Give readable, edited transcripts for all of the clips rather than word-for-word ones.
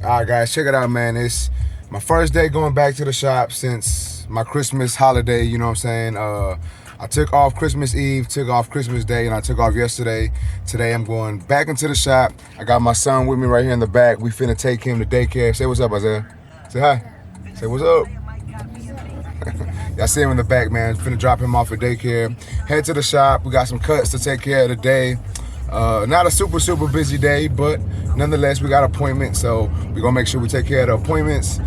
All right, guys, check it out, man. It's my first day going back to the shop since my Christmas holiday. You know what I'm saying? I took off Christmas Eve, took off Christmas Day, and I took off yesterday. Today I'm going back into the shop. I got my son with me right here in the back. We finna take him to daycare. Say what's up, Isaiah. Say hi. Say what's up. Y'all see him in the back, man. Finna drop him off at daycare. Head to the shop. We got some cuts to take care of today. Not a super busy day, but nonetheless, we got appointments, so we're gonna make sure we take care of the appointments,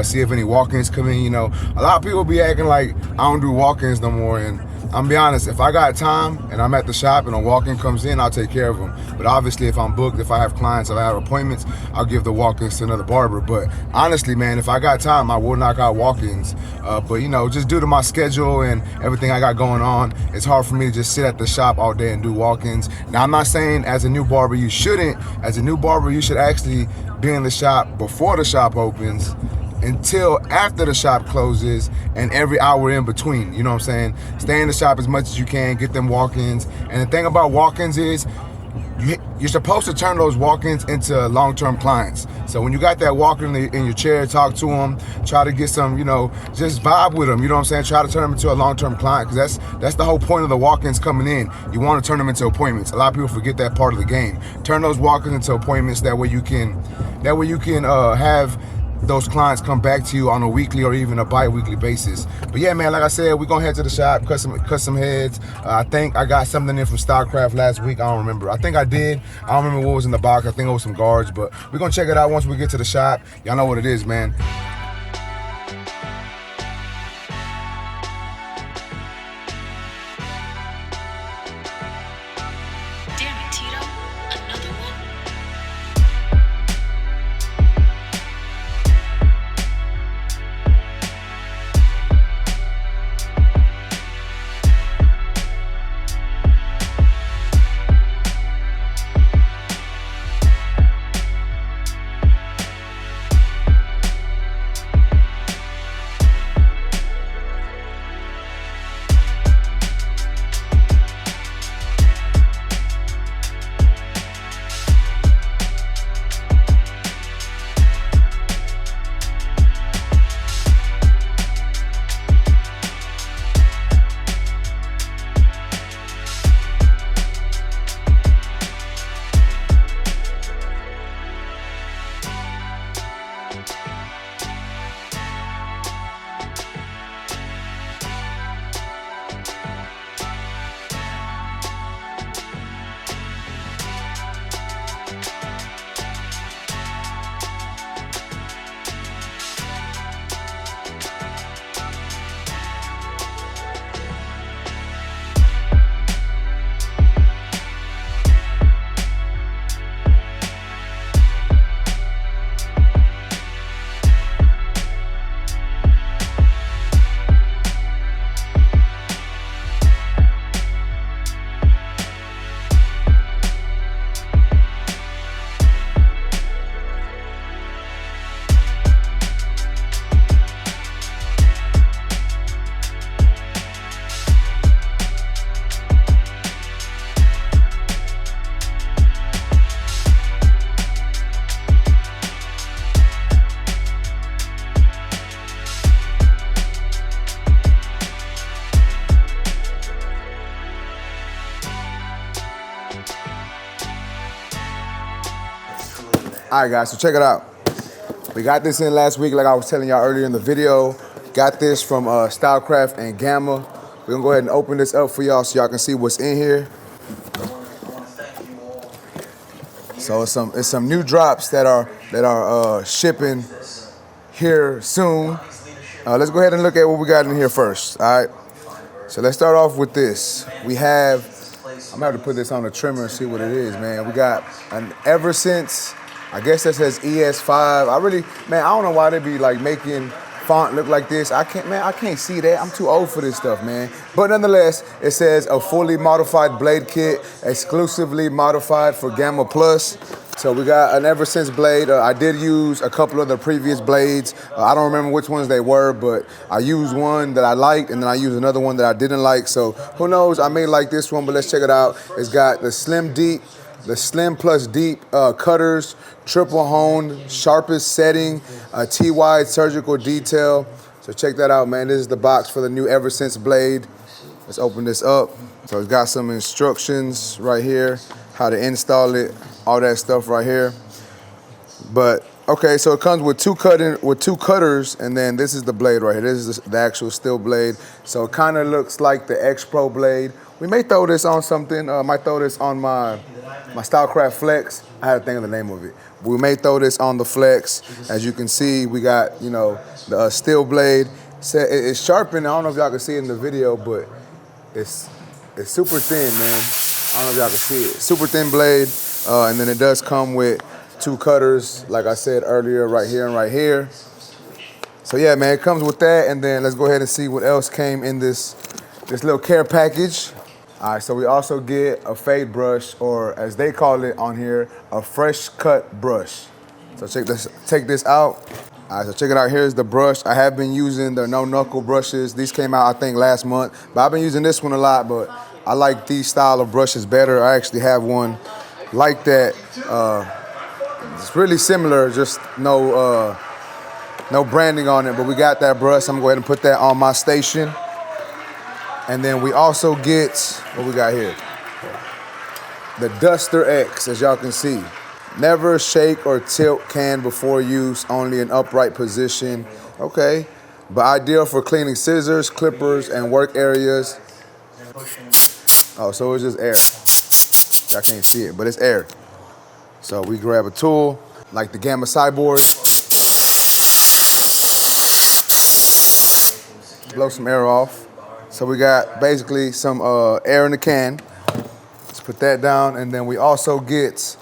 see if any walk-ins come in. You know, a lot of people be acting like I don't do walk-ins no more, and I'm be honest, if I got time and I'm at the shop and a walk-in comes in, I'll take care of them. But obviously, if I'm booked, if I have clients, if I have appointments, I'll give the walk-ins to another barber. But honestly, man, if I got time, I will knock out walk-ins. But you know, just due to my schedule and everything I got going on, it's hard for me to just sit at the shop all day and do walk-ins. Now, I'm not saying as a new barber you shouldn't. As a new barber, you should actually be in the shop before the shop opens until after the shop closes and every hour in between. You know what I'm saying? Stay in the shop as much as you can, get them walk-ins. And the thing about walk-ins is you're supposed to turn those walk-ins into long-term clients. So when you got that walk-in in your chair, talk to them, try to get some, you know, just vibe with them. You know what I'm saying? Try to turn them into a long-term client, because that's the whole point of the walk-ins coming in. You want to turn them into appointments. A lot of people forget that part of the game. Turn those walk-ins into appointments. That way you can have those clients come back to you on a weekly or even a bi-weekly basis. But yeah, man, like I said, we're gonna head to the shop, cut some heads. I think I got something in from Stylecraft last week. I don't remember. I think I did. I don't remember what was in the box. I think it was some guards, but we're gonna check it out once we get to the shop. Y'all know what it is, man. Damn it, Tito. Another one? All right, guys, so check it out. We got this in last week, like I was telling y'all earlier in the video. Got this from Stylecraft and Gamma. We're gonna go ahead and open this up for y'all so y'all can see what's in here. So it's some new drops that are shipping here soon. Let's go ahead and look at what we got in here first. All right. So let's start off with this. We have, I'm gonna have to put this on the trimmer and see what it is, man. We got an Ever Since, I guess that says ES5. I don't know why they be like making font look like this. I can't see that. I'm too old for this stuff, man. But nonetheless, it says a fully modified blade kit, exclusively modified for Gamma Plus. So we got an Ever Since blade. I did use a couple of the previous blades. I don't remember which ones they were, but I used one that I liked, and then I used another one that I didn't like. So who knows? I may like this one, but let's check it out. It's got the Slim Deep the Slim Plus Deep cutters, triple honed, sharpest setting, T-wide surgical detail. So check that out, man. This is the box for the new Ever Since blade. Let's open this up. So it's got some instructions right here, how to install it, all that stuff right here. But okay, so it comes with two cutters, and then this is the blade right here. This is the actual steel blade. So it kind of looks like the X Pro blade. We may throw this on something. Might throw this on my Stylecraft Flex. I had to think of the name of it. We may throw this on the Flex. As you can see, we got, you know, the steel blade. It's sharpened. I don't know if y'all can see it in the video, but it's super thin, man. I don't know if y'all can see it. Super thin blade, and then it does come with two cutters, like I said earlier, right here and right here. So yeah, man, it comes with that, and then let's go ahead and see what else came in this little care package. All right, so we also get a fade brush, or as they call it on here, a fresh cut brush. So take this out. All right, so check it out. Here's the brush. I have been using the no knuckle brushes. These came out, I think, last month, but I've been using this one a lot, but I like these style of brushes better. I actually have one like that. It's really similar, just no branding on it, but we got that brush. I'm gonna go ahead and put that on my station. And then we also get, what we got here? The Duster X, as y'all can see. Never shake or tilt can before use, only in upright position. Okay, but ideal for cleaning scissors, clippers, and work areas. Oh, so it's just air. I can't see it, but it's air. So we grab a tool, like the Gamma Cyborg. Blow some air off. So we got basically some air in the can. Let's put that down, and then we also get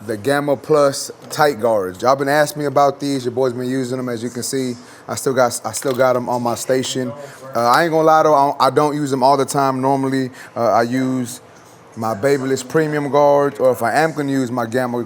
the Gamma Plus tight guards. Y'all been asking me about these. Your boy's been using them. As you can see, I still got them on my station. I ain't gonna lie though, I don't use them all the time. Normally, I use my Babyliss Premium guards, or if I am gonna use my Gamma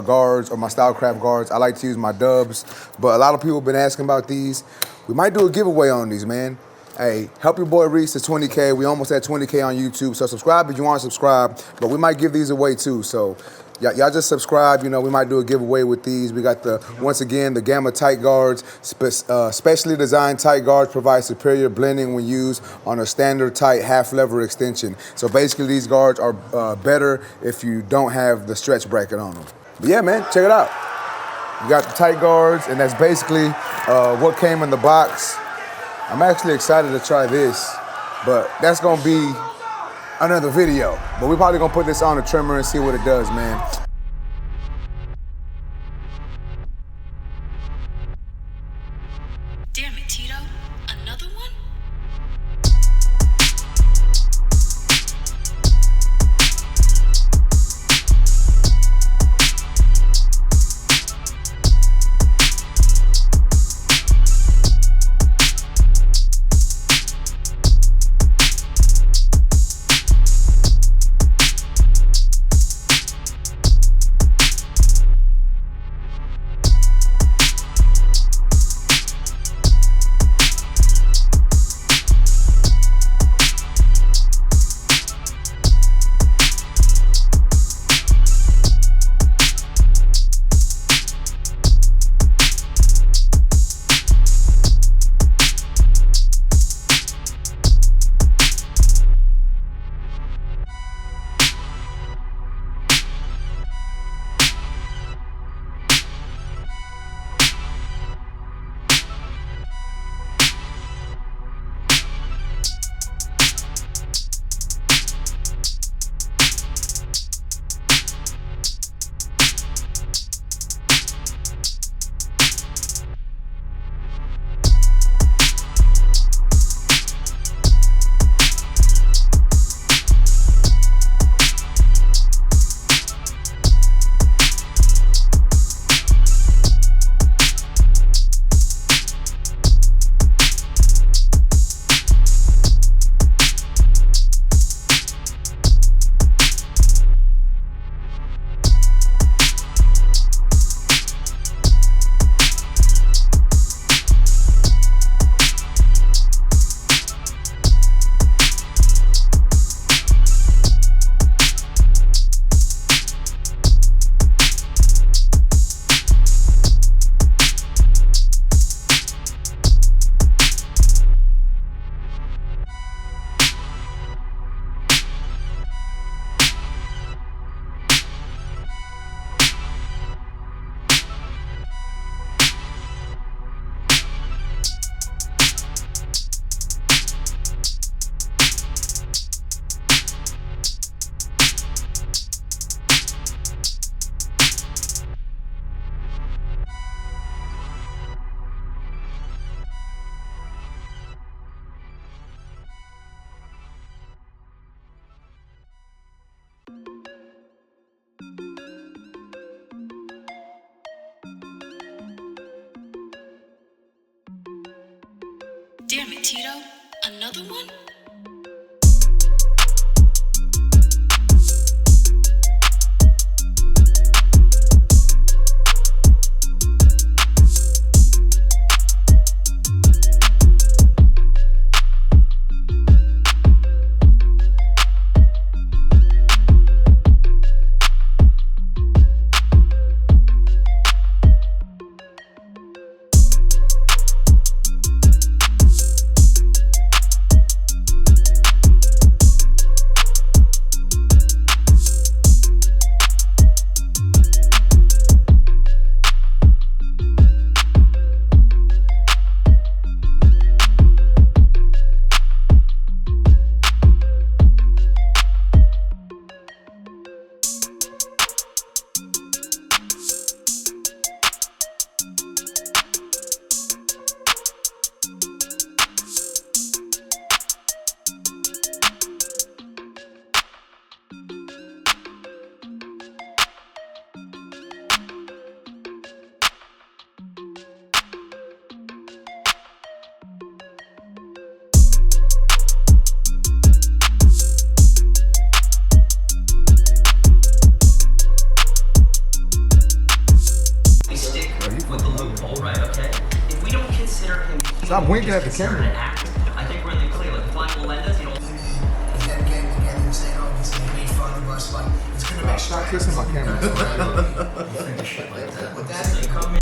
guards or my Stylecraft guards, I like to use my dubs. But a lot of people have been asking about these. We might do a giveaway on these, man. Hey, help your boy reach to 20K. We almost at 20K on YouTube. So subscribe if you want to subscribe, but we might give these away too. So y'all just subscribe. You know, we might do a giveaway with these. We got once again, the Gamma tight guards. Specially designed tight guards provide superior blending when used on a standard tight half lever extension. So basically these guards are better if you don't have the stretch bracket on them. But yeah, man, check it out. You got the tight guards, and that's basically what came in the box. I'm actually excited to try this, but that's gonna be another video. But we're probably gonna put this on a trimmer and see what it does, man. Damn it, Tito. Another one? Damn it, Tito. Another one? Stop winking at the camera. I think we're in the clear. Like, Flying Melendez, you know. Then getting together and saying, oh, he's gonna make fun of us. Like, it's gonna make Stop kissing my camera. shit like that. With that, They come in.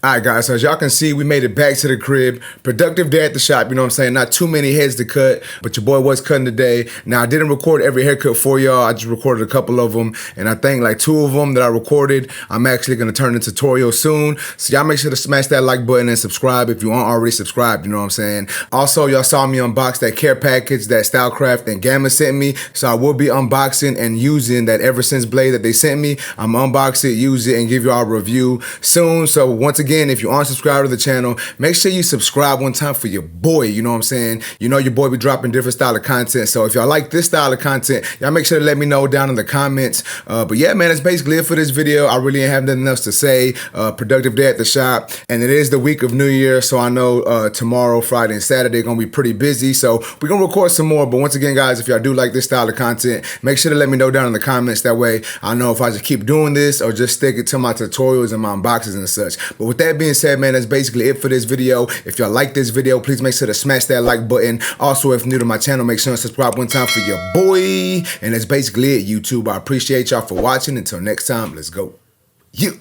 All right, guys, so as y'all can see, we made it back to the crib. Productive day at the shop, you know what I'm saying? Not too many heads to cut, but your boy was cutting today. Now, I didn't record every haircut for y'all. I just recorded a couple of them, and I think like 2 of them that I recorded, I'm actually going to turn into tutorials soon. So y'all make sure to smash that like button and subscribe if you aren't already subscribed, you know what I'm saying? Also, y'all saw me unbox that care package that Stylecraft and Gamma sent me, so I will be unboxing and using that Ever Since blade that they sent me. I'm gonna unbox it, use it, and give y'all a review soon. So once again, if you aren't subscribed to the channel, make sure you subscribe one time for your boy, you know what I'm saying? You know your boy be dropping different style of content, so if y'all like this style of content, y'all make sure to let me know down in the comments. But yeah, man, that's basically it for this video. I really ain't have nothing else to say. Productive day at the shop, and it is the week of New Year, so I know tomorrow, Friday, and Saturday gonna be pretty busy, so we're gonna record some more. But once again, guys, if y'all do like this style of content, make sure to let me know down in the comments. That way I know if I just keep doing this or just stick it to my tutorials and my unboxes and such. But with that being said, man, that's basically it for this video. If y'all like this video, please make sure to smash that like button. Also, if new to my channel, make sure to subscribe one time for your boy. And that's basically it, YouTube. I appreciate y'all for watching. Until next time, let's go. You.